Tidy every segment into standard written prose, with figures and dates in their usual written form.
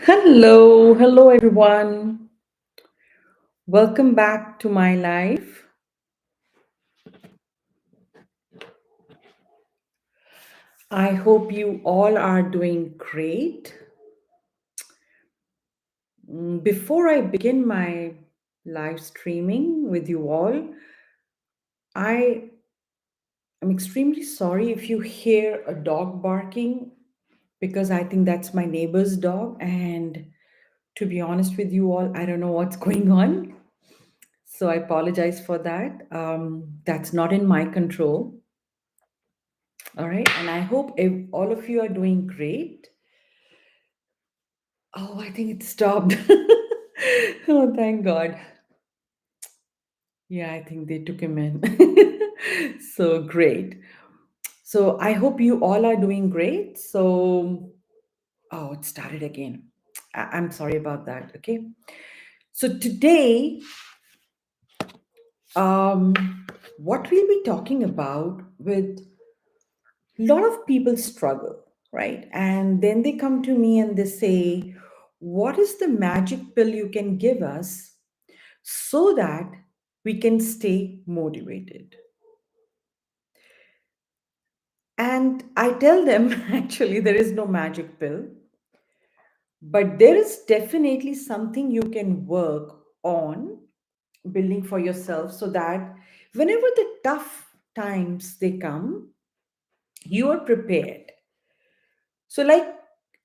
Hello everyone. Welcome back to my life. I hope you all are doing great. Before I begin my live streaming with you all, I am extremely sorry if you hear a dog barking because I think that's my neighbor's dog. And to be honest with you all, I don't know what's going on. So I apologize for that. That's not in my control. All right. And I hope all of you are doing great. Oh, I think it stopped. Oh, thank God. Yeah, I think they took him in. So great. So I hope you all are doing great. So, oh, it started again. I'm sorry about that. Okay. So today, um, what we'll be talking about with a lot of people struggle, right? And then they come to me and they say, what is the magic pill you can give us so that we can stay motivated? And I tell them, actually, there is no magic pill, but there is definitely something you can work on building for yourself so that whenever the tough times they come, you are prepared. So, like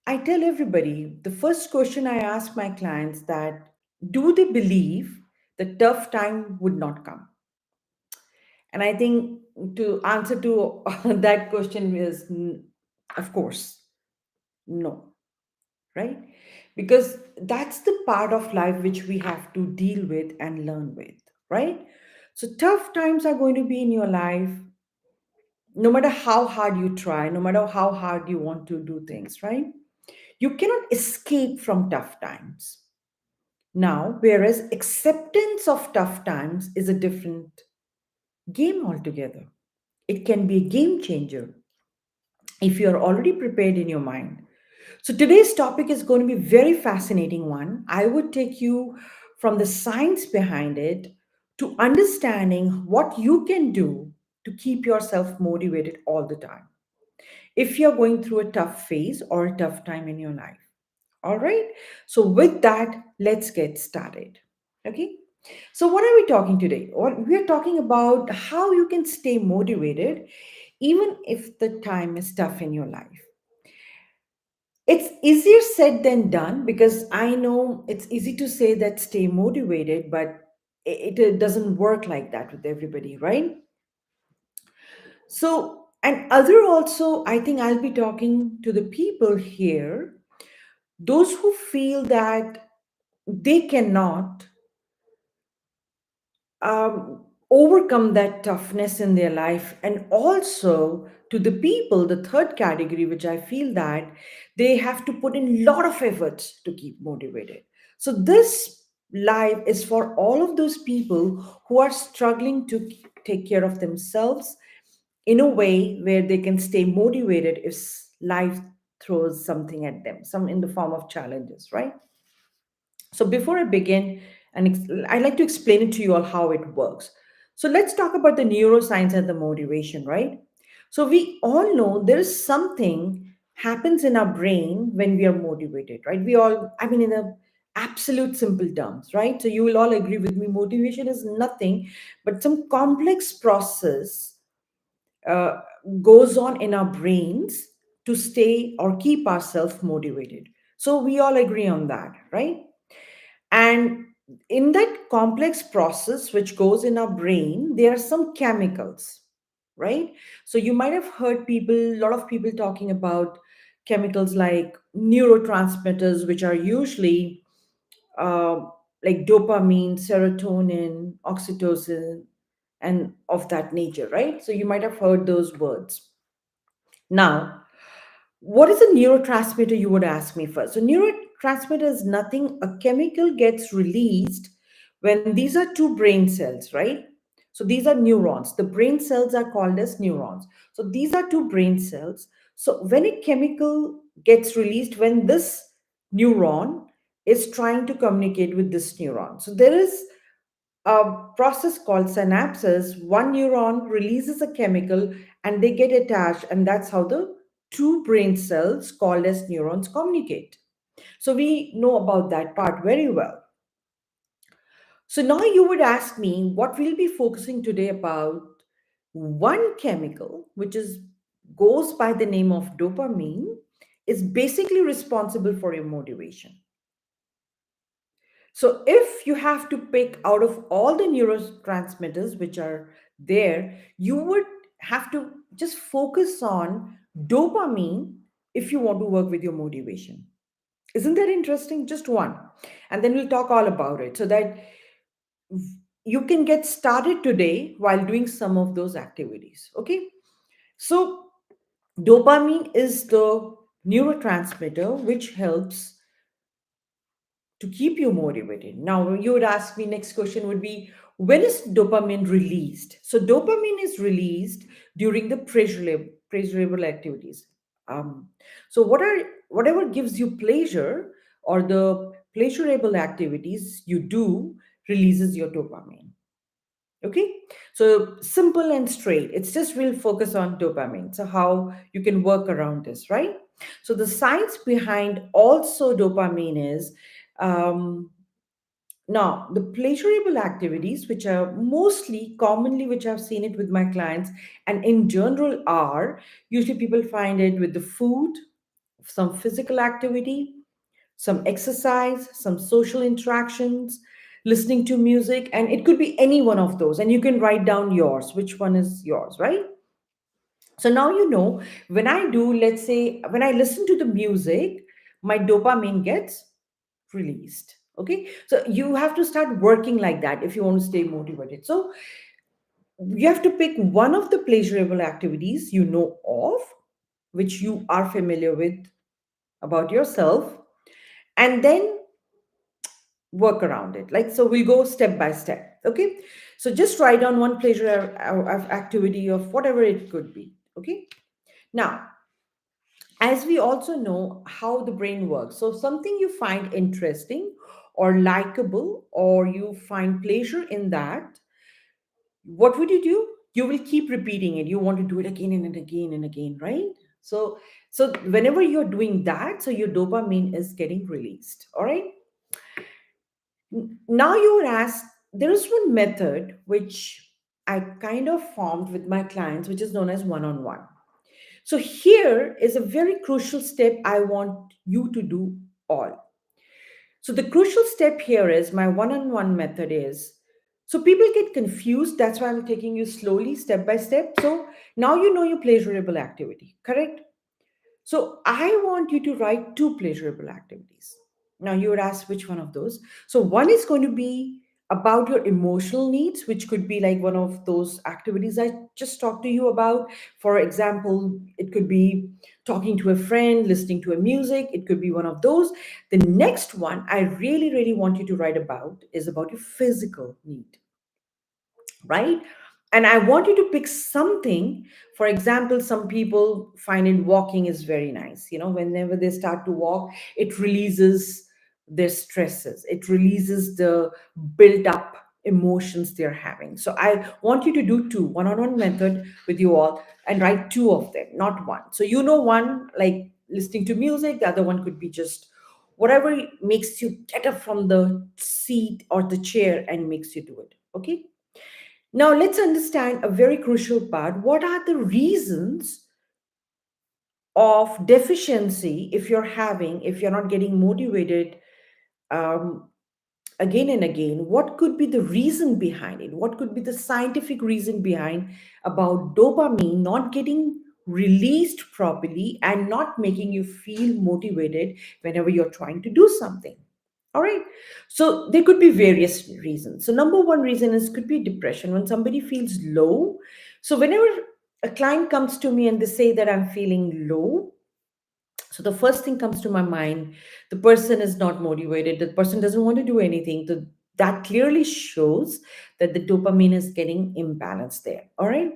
I tell everybody, the first question I ask my clients that do they believe the tough time would not come? And I think to answer to that question is of course, no, right? Because that's the part of life which we have to deal with and learn with, right? So tough times are going to be in your life no matter how hard you try, no matter how hard you want to do things, right? You cannot escape from tough times. Now, whereas acceptance of tough times is a different game altogether. It can be a game changer if you're already prepared in your mind. So today's topic is going to be a very fascinating one. I would take you from the science behind it to understanding what you can do to keep yourself motivated all the time if you're going through a tough phase or a tough time in your life. All right. So with that, let's get started. Okay. So what are we talking today? What we are talking about how you can stay motivated even if the time is tough in your life. It's easier said than done because I know it's easy to say that stay motivated, but it doesn't work like that with everybody, right? So, and other also, I think I'll be talking to the people here, those who feel that they cannot overcome that toughness in their life, and also to the people, the third category, which I feel that they have to put in a lot of efforts to keep motivated. So this live is for all of those people who are struggling to take care of themselves in a way where they can stay motivated if life throws something at them, some in the form of challenges, right? So before I begin, I'd like to explain it to you all how it works. So let's talk about the neuroscience and the motivation, right? So we all know there is something happens in our brain when we are motivated, right? We all, I mean, in a absolute simple terms, right? So you will all agree with me. Motivation is nothing but some complex process uh, goes on in our brains to stay or keep ourselves motivated. So we all agree on that, right? And in that complex process which goes in our brain, there are some chemicals, right? So you might have heard people, a lot of people talking about chemicals like neurotransmitters, which are usually uh, like dopamine, serotonin, oxytocin, and of that nature, right? So you might have heard those words. Now, what is a neurotransmitter, you would ask me first? So, neurotransmitter is nothing, a chemical gets released when these are two brain cells, right? So, these are neurons. The brain cells are called as neurons. So, these are two brain cells. So, when a chemical gets released, when this neuron is trying to communicate with this neuron. So there is a process called synapses. One neuron releases a chemical and they get attached, and that's how the two brain cells called as neurons communicate. So we know about that part very well. So now you would ask me what we'll be focusing today about one chemical which is goes by the name of dopamine, is basically responsible for your motivation. So if you have to pick out of all the neurotransmitters which are there, you would have to just focus on dopamine if you want to work with your motivation. Isn't that interesting? Just one. And then we'll talk all about it so that you can get started today while doing some of those activities. Okay. So, dopamine is the neurotransmitter which helps to keep you motivated. Now, you would ask me, next question would be, when is dopamine released? So, dopamine is released during the pleasurable activities. Um, so, whatever gives you pleasure or the pleasurable activities you do releases your dopamine. Okay, so simple and straight. It's just we'll focus on dopamine. So, how you can work around this, right? So, the science behind also dopamine is now the pleasurable activities, which are mostly commonly, which I've seen it with my clients, and in general are usually people find it with the food, some physical activity, some exercise, some social interactions, listening to music, and it could be any one of those. And you can write down yours, which one is yours, right? So now you know when I do, let's say, when I listen to the music, my dopamine gets released. Okay, so you have to start working like that if you want to stay motivated. So you have to pick one of the pleasurable activities you know of, which you are familiar with about yourself, and then work around it. Like, so we'll go step by step. Okay. So just write down one pleasure activity of whatever it could be. Okay. Now, as we also know how the brain works, so something you find interesting or likable, or you find pleasure in that, what would you do? You will keep repeating it. You want to do it again and again and again, right? So, so whenever you're doing that, so your dopamine is getting released. All right. Now you would ask, there is one method which I kind of formed with my clients, which is known as one on one. So here is a very crucial step I want you to do all. So the crucial step here is my one on one method is, so people get confused. That's why I'm taking you slowly, step by step. So now you know your pleasurable activity, correct? So I want you to write two pleasurable activities. Now you would ask which one of those. So one is going to be about your emotional needs, which could be like one of those activities I just talked to you about. For example, it could be talking to a friend, listening to a music. It could be one of those. The next one I really, really want you to write about is about your physical need, right? And I want you to pick something. For example, some people find it walking is very nice. You know, whenever they start to walk, it releases their stresses, it releases the built up emotions they're having. So I want you to do two one on one method with you all and write two of them, not one. So you know, one like listening to music, the other one could be just whatever makes you get up from the seat or the chair and makes you do it. Okay, now, let's understand a very crucial part. What are the reasons of deficiency if you're having, if you're not getting motivated um, again and again? What could be the reason behind it? What could be the scientific reason behind about dopamine not getting released properly and not making you feel motivated whenever you're trying to do something? All right. So there could be various reasons. So number one reason is could be depression when somebody feels low. So whenever a client comes to me and they say that I'm feeling low, so the first thing comes to my mind, the person is not motivated, the person doesn't want to do anything. That clearly shows that the dopamine is getting imbalanced there. All right.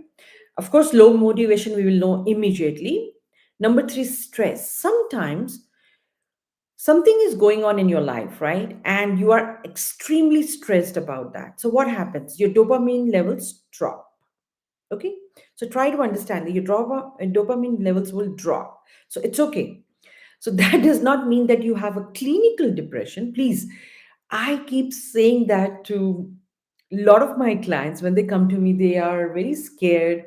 Of course, low motivation we will know immediately. Number three, stress. Sometimes something is going on in your life, right? And you are extremely stressed about that. So what happens? Your dopamine levels drop. Okay. So try to understand that your dopamine levels will drop. So it's okay. So that does not mean that you have a clinical depression. Please, I keep saying that to a lot of my clients when they come to me, they are very scared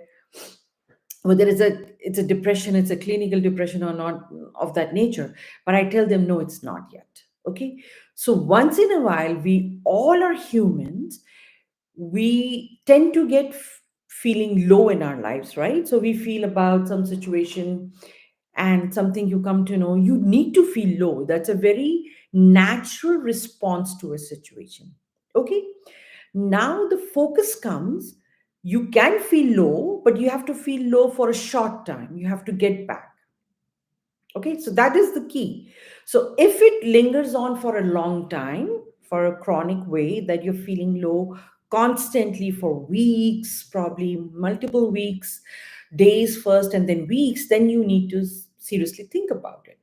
whether it's a depression, it's a clinical depression or not of that nature. But I tell them no, it's not yet. Okay. So once in a while, we all are humans, we tend to get feeling low in our lives, right? So we feel about some situation and something, you come to know you need to feel low. That's a very natural response to a situation. Okay. Now the focus comes, you can feel low, but you have to feel low for a short time. You have to get back. Okay, so that is the key. So if it lingers on for a long time, for a chronic way that you're feeling low constantly for weeks, probably multiple weeks, days first and then weeks, then you need to seriously think about it.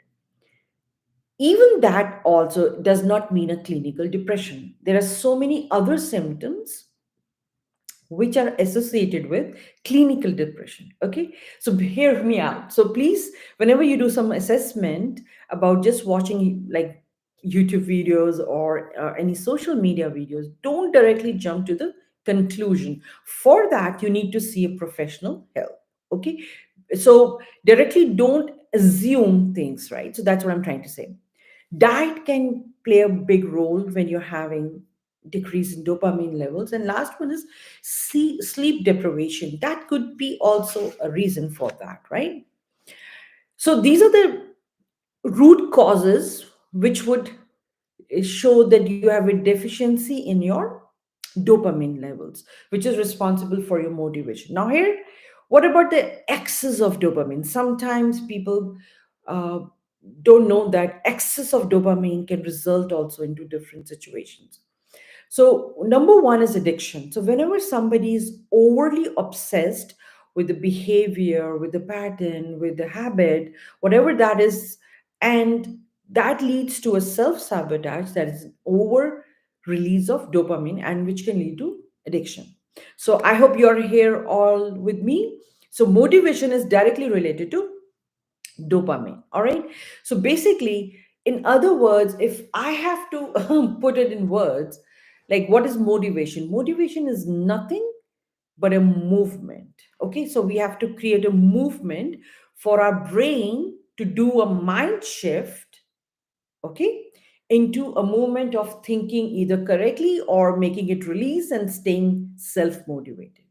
Even that also does not mean a clinical depression. There are so many other symptoms which are associated with clinical depression. Okay, so hear me out. So please, whenever you do some assessment about just watching like YouTube videos or any social media videos, don't directly jump to the conclusion. For that, you need to see a professional help. Okay, so directly don't assume things, right? So that's what I'm trying to say. Diet can play a big role when you're having decrease in dopamine levels. And last one is sleep deprivation. That could be also a reason for that, right? So these are the root causes which would show that you have a deficiency in your dopamine levels, which is responsible for your motivation. Now, here, what about the excess of dopamine? Sometimes people uh, don't know that excess of dopamine can result also into different situations. So, number one is addiction. So, whenever somebody is overly obsessed with the behavior, with the pattern, with the habit, whatever that is, and that leads to a self sabotage, that is over release of dopamine, and which can lead to addiction. So, I hope you're here all with me. So, motivation is directly related to dopamine. All right. So basically, in other words, if I have to put it in words, like what is motivation? Motivation is nothing but a movement. Okay. So we have to create a movement for our brain to do a mind shift. Okay. Into a movement of thinking either correctly or making it release and staying self motivated.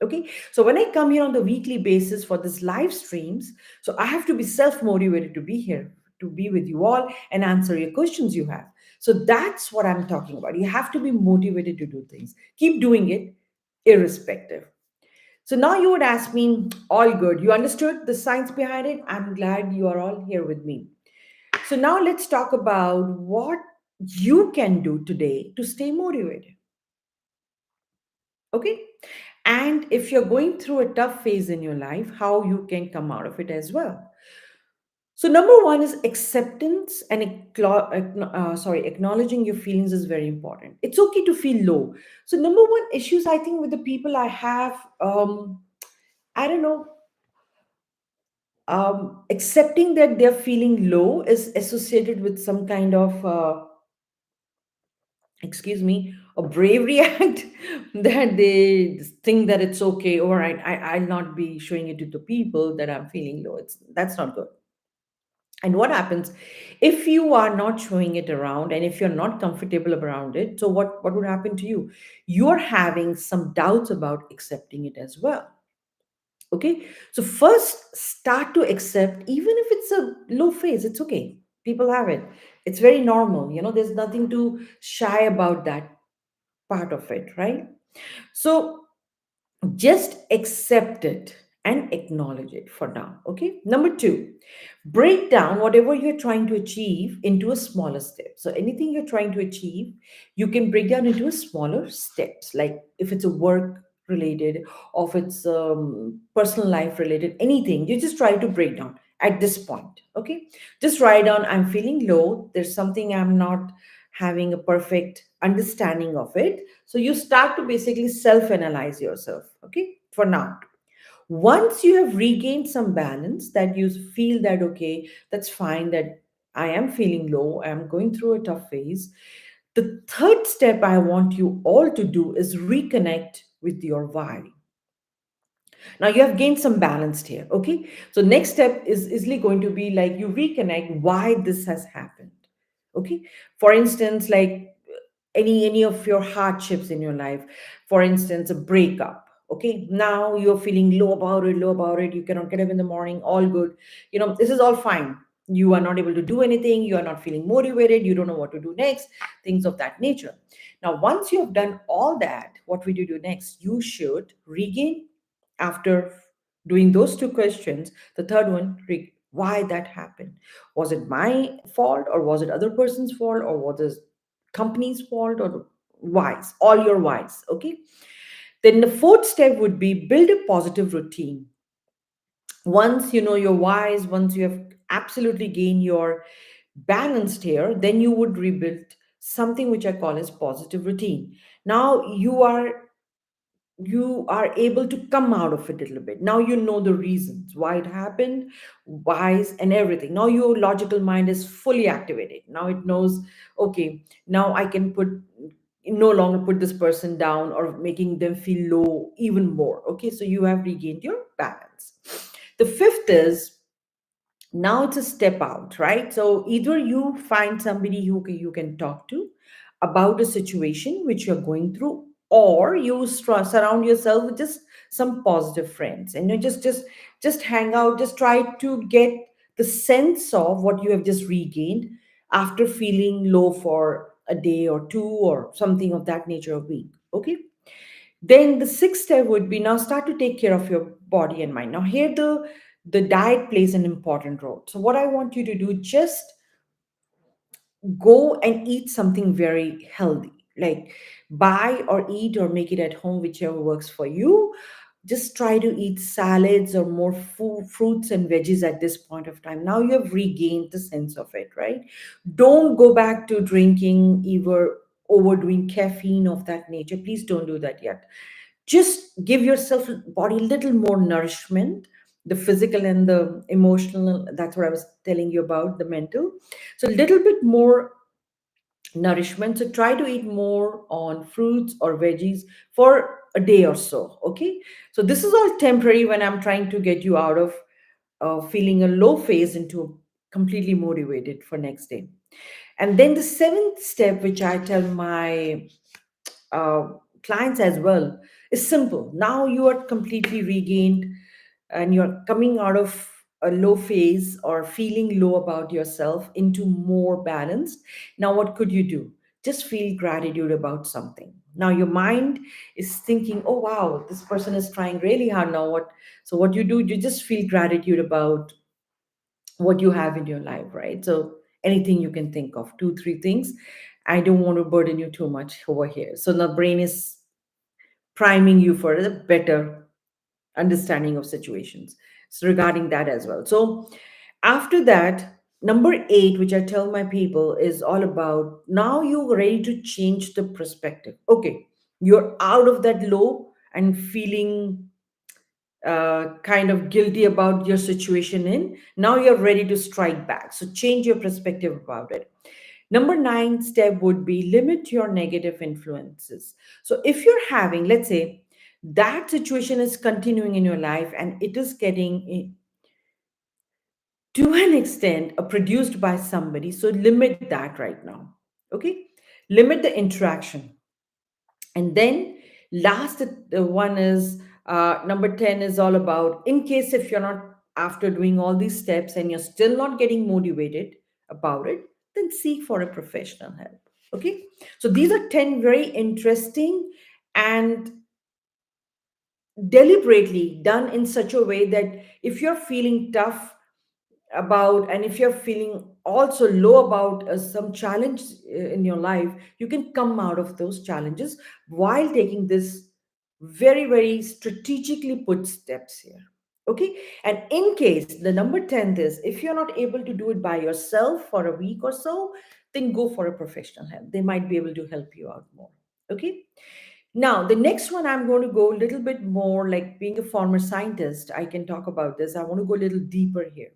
Okay, so when I come here on the weekly basis for this live streams, so I have to be self motivated to be here, to be with you all and answer your questions you have. So that's what I'm talking about. You have to be motivated to do things, keep doing it irrespective. So now you would ask me, all good, you understood the science behind it. I'm glad you are all here with me. So now let's talk about what you can do today to stay motivated. Okay, and if you're going through a tough phase in your life, how you can come out of it as well. So number one is acceptance and acknowledging your feelings is very important. It's okay to feel low. So number one issues I think with the people I have, I don't know, accepting that they're feeling low is associated with some kind of excuse me, a bravery act, that they think that it's okay, all right, I'll not be showing it to the people that I'm feeling low. That's not good. And what happens if you are not showing it around and if you're not comfortable around it? So what would happen to you? You're having some doubts about accepting it as well. Okay, so first start to accept, even if it's a low phase, it's okay, people have it, it's very normal, there's nothing to shy about that part of it, right? So just accept it and acknowledge it for now. Okay. Number two, break down whatever you're trying to achieve into a smaller step. So anything you're trying to achieve, you can break down into a smaller steps. Like if it's a work related, or if it's personal life related, anything, you just try to break down. at this point. Okay, just write down, I'm feeling low, there's something I'm not having a perfect understanding of it. So you start to basically self analyze yourself. Okay, for now, once you have regained some balance, that you feel that okay, that's fine, that I am feeling low, I'm going through a tough phase, the third step I want you all to do is reconnect with your why. Now you have gained some balance here. Okay, so next step is easily going to be like you reconnect why this has happened. Okay, for instance, like any of your hardships in your life, for instance, a breakup. Okay, now you're feeling low about it, you cannot get up in the morning, all good, this is all fine. You are not able to do anything, you are not feeling motivated, you don't know what to do next, things of that nature. Now once you have done all that, what will you do next? You should regain, after doing those two questions, the third one, why that happened. Was it my fault, or was it other person's fault, or was it company's fault, or whys, all your whys? Okay, then the fourth step would be build a positive routine. Once you know your whys, once you have absolutely gained your balanced here, then you would rebuild something which I call as positive routine. Now you are able to come out of it a little bit. Now you know the reasons why it happened, whys, and everything. Now your logical mind is fully activated. Now it knows, okay, now I can no longer put this person down or making them feel low even more. Okay, so you have regained your balance. The fifth is, now it's a step out, right? So either you find somebody you can talk to about a situation which you're going through, or you surround yourself with just some positive friends, and you just hang out, just try to get the sense of what you have just regained after feeling low for a day or two or something of that nature, a week. Okay, then the sixth step would be, now start to take care of your body and mind. Now here the diet plays an important role. So what I want you to do, just go and eat something very healthy, like buy or eat or make it at home, whichever works for you. Just try to eat salads or more fruits and veggies at this point of time. Now you have regained the sense of it, right? Don't go back to drinking, either overdoing caffeine of that nature. Please don't do that yet. Just give yourself body little more nourishment, the physical and the emotional. That's what I was telling you about, the mental. So a little bit more nourishment. So try to eat more on fruits or veggies for a day or so. Okay, so this is all temporary when I'm trying to get you out of feeling a low phase into completely motivated for next day. And then the seventh step, which I tell my uh, clients as well, is simple. Now you are completely regained and you're coming out of a low phase or feeling low about yourself into more balanced. Now what could you do? Just feel gratitude about something. Now your mind is thinking, oh wow, this person is trying really hard now. What you do, you just feel gratitude about what you have in your life, right? So anything you can think of, two three things. I don't want to burden you too much over here. So the brain is priming you for a better understanding of situations. So regarding that as well. So after that, number 8, which I tell my people, is all about, now you're ready to change the perspective. Okay, you're out of that low and feeling kind of guilty about your situation in. Now you're ready to strike back. So change your perspective about it. Number 9 step would be limit your negative influences. So if you're having, let's say, that situation is continuing in your life and it is getting to an extent produced by somebody, so limit that right now. Okay, limit the interaction. And then last the one is number 10 is all about, in case if you're not, after doing all these steps and you're still not getting motivated about it, then seek for a professional help. Okay, so these are 10 very interesting and deliberately done in such a way that if you're feeling tough about, and if you're feeling also low about some challenge in your life, you can come out of those challenges while taking this very strategically put steps here. Okay. And in case the number 10th is, if you're not able to do it by yourself for a week or so, then go for a professional help. They might be able to help you out more. Okay. Now, the next one, I'm going to go a little bit more like being a former scientist. I can talk about this. I want to go a little deeper here.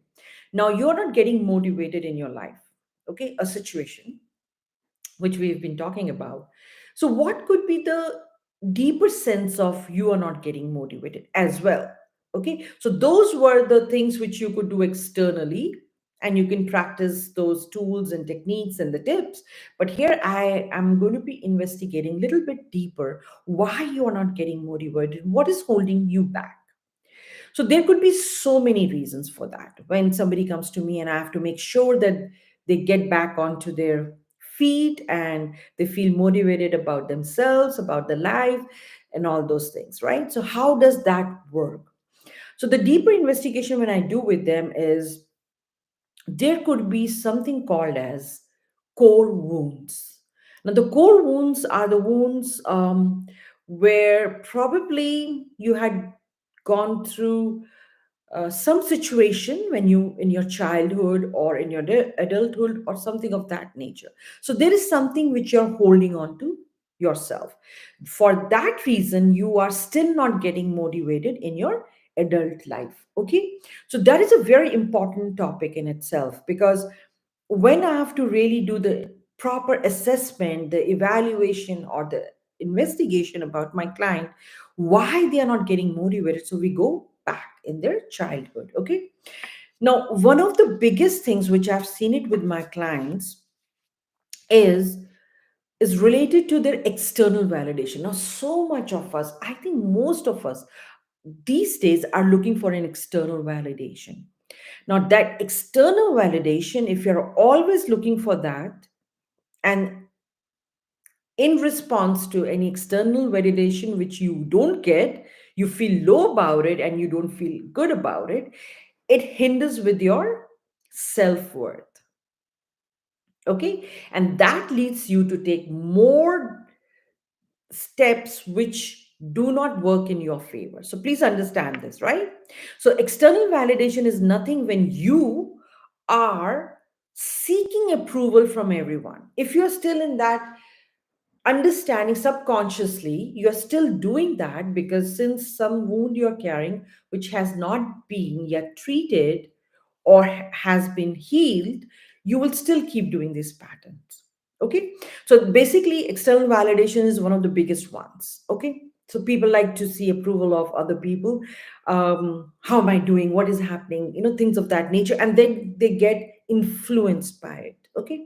Now, you're not getting motivated in your life. Okay. A situation which we've been talking about. So, what could be the deeper sense of you are not getting motivated as well? Okay, so those were the things which you could do externally, and you can practice those tools and techniques and the tips. But here I am going to be investigating a little bit deeper why you are not getting motivated, what is holding you back. So there could be so many reasons for that. When somebody comes to me and I have to make sure that they get back onto their feet and they feel motivated about themselves, about the life, and all those things, right? So, how does that work? So, the deeper investigation when I do with them is there could be something called as core wounds. Now, the core wounds are the wounds where probably you had gone through some situation when you in your childhood or in your adulthood or something of that nature. So there is something which you're holding on to yourself. For that reason you are still not getting motivated in your adult life. Okay, so that is a very important topic in itself, because when I have to really do the proper assessment, the evaluation, or the investigation about my client, why they are not getting motivated, so we go back in their childhood. Okay. Now, one of the biggest things which I've seen it with my clients is is related to their external validation. Now, so much of us, I think most of us these days are looking for an external validation. Now, that external validation, if you're always looking for that, and in response to any external validation which you don't get, you feel low about it and you don't feel good about it, it hinders with your self worth. Okay. And that leads you to take more steps which do not work in your favor. So please understand this, right? So external validation is nothing when you are seeking approval from everyone. If you're still in that understanding subconsciously, you're still doing that because since some wound you're carrying which has not been yet treated or has been healed, you will still keep doing these patterns. Okay, so basically external validation is one of the biggest ones. Okay, so people like to see approval of other people. How am I doing, what is happening, things of that nature, and then they get influenced by it. Okay.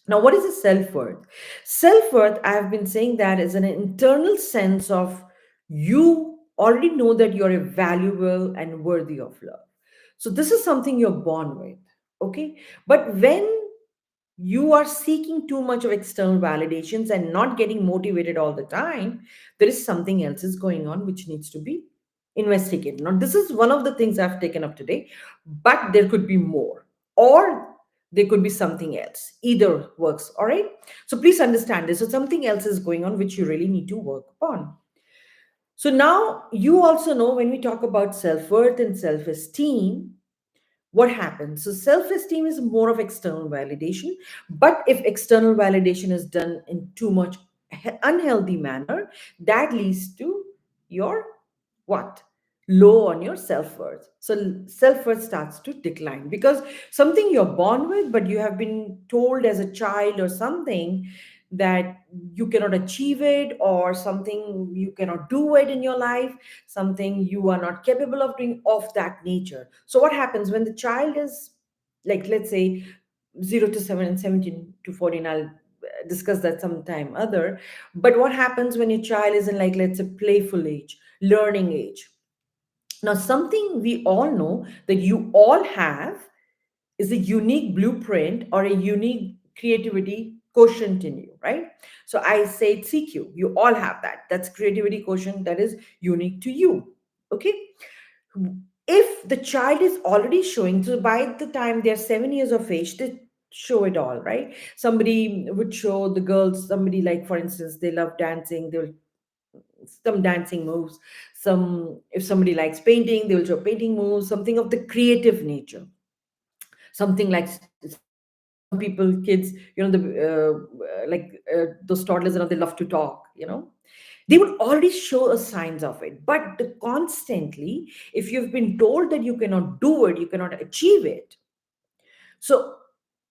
Now, what is a self worth? Self worth, I have been saying that is an internal sense of you already know that you're valuable and worthy of love. So, this is something you're born with. Okay. But when you are seeking too much of external validations and not getting motivated all the time, there is something else is going on which needs to be investigated. Now, this is one of the things I've taken up today, but there could be more, or there could be something else. Either works. All right. So please understand this. So something else is going on which you really need to work upon. So now you also know when we talk about self worth and self esteem, what happens. So self esteem is more of external validation, but if external validation is done in too much unhealthy manner, that leads to your what? Low on your self worth. So self worth starts to decline because something you're born with, but you have been told as a child or something that you cannot achieve it, or something you cannot do it in your life, something you are not capable of doing of that nature. So what happens when the child is, like, let's say 0 to 7 and 17 to 14, I'll discuss that sometime other. But what happens when your child is in, like, let's say playful age, learning age? Now, something we all know that you all have is a unique blueprint or a unique creativity quotient in you, right? So I say CQ. You all have that. That's creativity quotient that is unique to you. Okay. If the child is already showing, so by the time they're 7 years of age, they show it all, right? Somebody would show the girls, somebody like, for instance, they love dancing, they'll some dancing moves, some, if somebody likes painting, they will show painting moves, something of the creative nature, something like some people, kids, the those toddlers, they love to talk, they would already show us signs of it. But constantly, if you've been told that you cannot do it, you cannot achieve it, so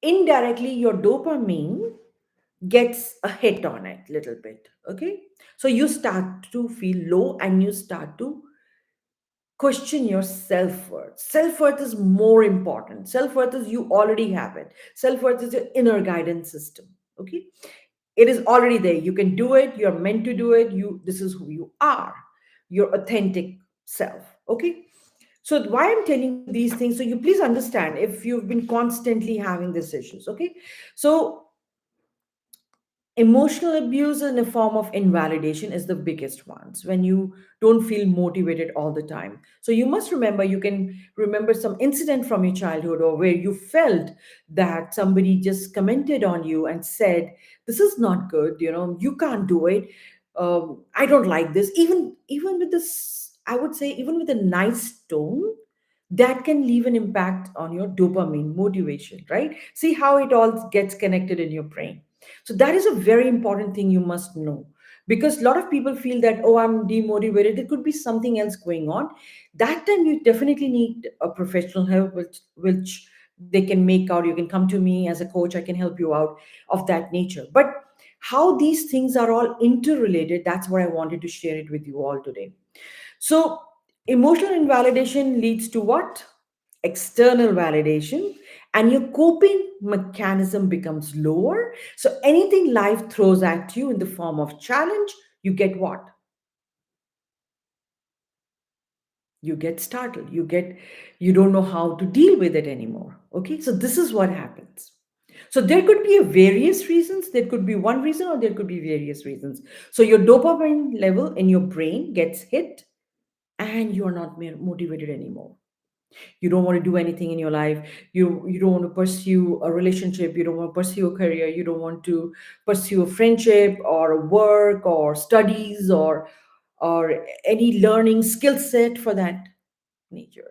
indirectly your dopamine gets a hit on it little bit. Okay, so you start to feel low and you start to question your self-worth. Self-worth is more important. Self-worth is, you already have it. Self-worth is your inner guidance system. Okay, it is already there. You can do it, you're meant to do it, this is who you are, your authentic self. Okay, so why I'm telling you these things, so you please understand if you've been constantly having these issues. Okay, so emotional abuse in a form of invalidation is the biggest ones, when you don't feel motivated all the time. So you must remember, you can remember some incident from your childhood, or where you felt that somebody just commented on you and said, this is not good, you can't do it, I don't like this, even with this, I would say, even with a nice tone, that can leave an impact on your dopamine motivation, right? See how it all gets connected in your brain. So that is a very important thing you must know, because a lot of people feel that, oh, I'm demotivated, there could be something else going on. That time you definitely need a professional help, which they can make out. You can come to me as a coach, I can help you out of that nature. But how these things are all interrelated, that's what I wanted to share it with you all today. So, emotional invalidation leads to what? External validation, and your coping mechanism becomes lower. So, anything life throws at you in the form of challenge, you get what? You get startled. You don't know how to deal with it anymore. Okay, so this is what happens. So there could be a various reasons. There could be one reason, or there could be various reasons. So your dopamine level in your brain gets hit, and you're not motivated anymore. You don't want to do anything in your life. You don't want to pursue a relationship, you don't want to pursue a career, you don't want to pursue a friendship or a work or studies, or any learning skill set for that nature.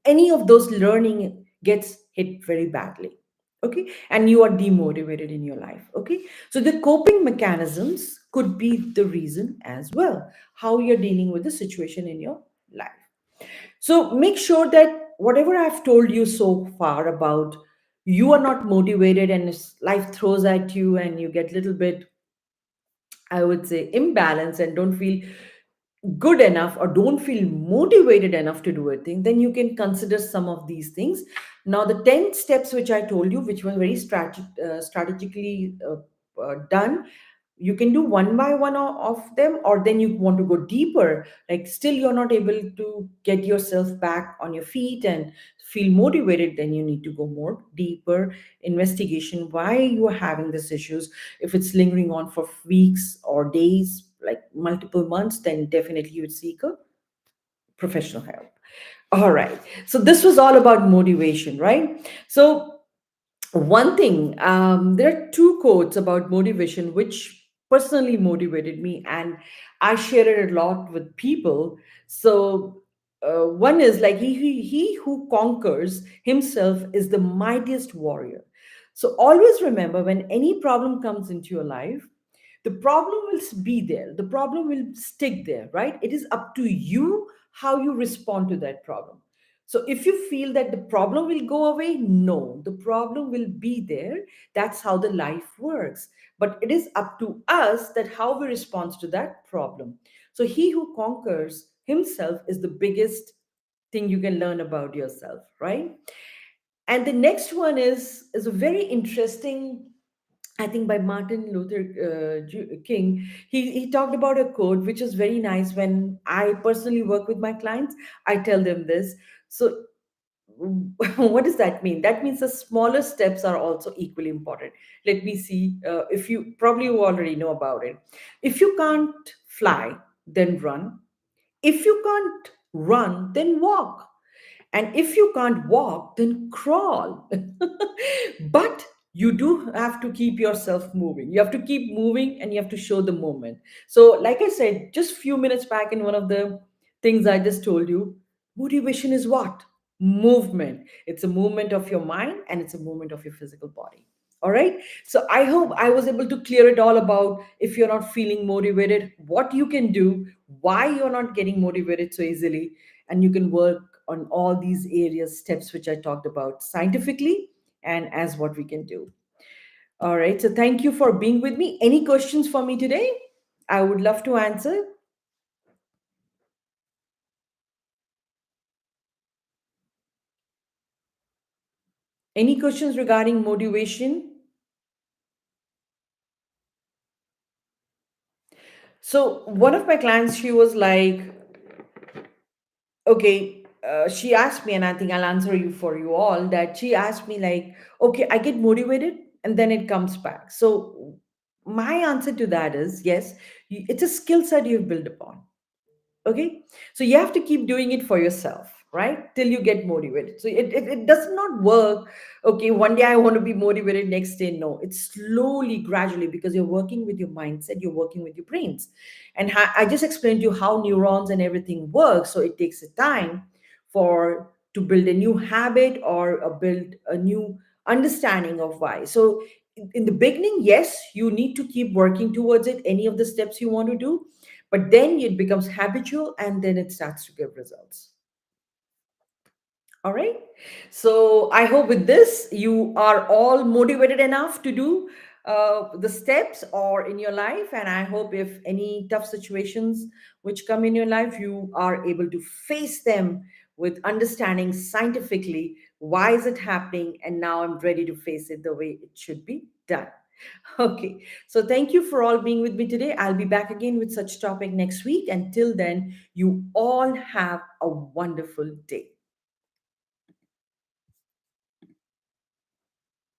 Any of those learning gets hit very badly. Okay, and you are demotivated in your life. Okay, so the coping mechanisms could be the reason as well, how you're dealing with the situation in your life. So make sure that whatever I've told you so far about, you are not motivated, and life throws at you and you get a little bit, I would say, imbalanced, and don't feel good enough or don't feel motivated enough to do a thing, then you can consider some of these things. Now, the 10 steps which I told you, which were very strategically done, you can do one by one of them, or then you want to go deeper, like still you're not able to get yourself back on your feet and feel motivated, then you need to go more deeper investigation why you are having these issues. If it's lingering on for weeks or days, like multiple months, then definitely you would seek a professional help. All right, so this was all about motivation, right? So one thing, there are two quotes about motivation which personally motivated me, and I share it a lot with people. So one is like, he who conquers himself is the mightiest warrior. So always remember, when any problem comes into your life, the problem will be there, the problem will stick there, right? It is up to you how you respond to that problem. So if you feel that the problem will go away, no, the problem will be there. That's how the life works. But it is up to us that how we respond to that problem. So he who conquers himself is the biggest thing you can learn about yourself, right? And the next one is a very interesting, I think, by Martin Luther King. He talked about a quote which is very nice. When I personally work with my clients, I tell them this. So, what does that mean? That means the smaller steps are also equally important. Let me see. If you probably you already know about it. If you can't fly, then run. If you can't run, then walk. And if you can't walk, then crawl. But you do have to keep yourself moving. You have to keep moving and you have to show the movement. So, like I said, just few minutes back in one of the things I just told you, motivation is what? Movement. It's a movement of your mind and it's a movement of your physical body. All right. So I hope I was able to clear it all about if you're not feeling motivated, what you can do, why you're not getting motivated so easily, and you can work on all these areas, steps which I talked about scientifically and as what we can do. All right. So thank you for being with me. Any questions for me today? I would love to answer. Any questions regarding motivation? So one of my clients, she was like, okay, she asked me, and I think I'll answer you for you all, that she asked me like, okay, I get motivated and then it comes back. So my answer to that is yes, it's a skill set you've built upon. Okay, so you have to keep doing it for yourself, right, till you get motivated. So it does not work. Okay, one day I want to be motivated, next day no. It's slowly, gradually, because you're working with your mindset, you're working with your brains. And I just explained to you how neurons and everything works. So it takes a time for to build a new habit or build a new understanding of why. So in the beginning, yes, you need to keep working towards it, any of the steps you want to do, but then it becomes habitual and then it starts to give results. All right. So I hope with this, you are all motivated enough to do the steps or in your life. And I hope if any tough situations which come in your life, you are able to face them with understanding scientifically why is it happening. And now I'm ready to face it the way it should be done. Okay. So thank you for all being with me today. I'll be back again with such topic next week. Until then, you all have a wonderful day.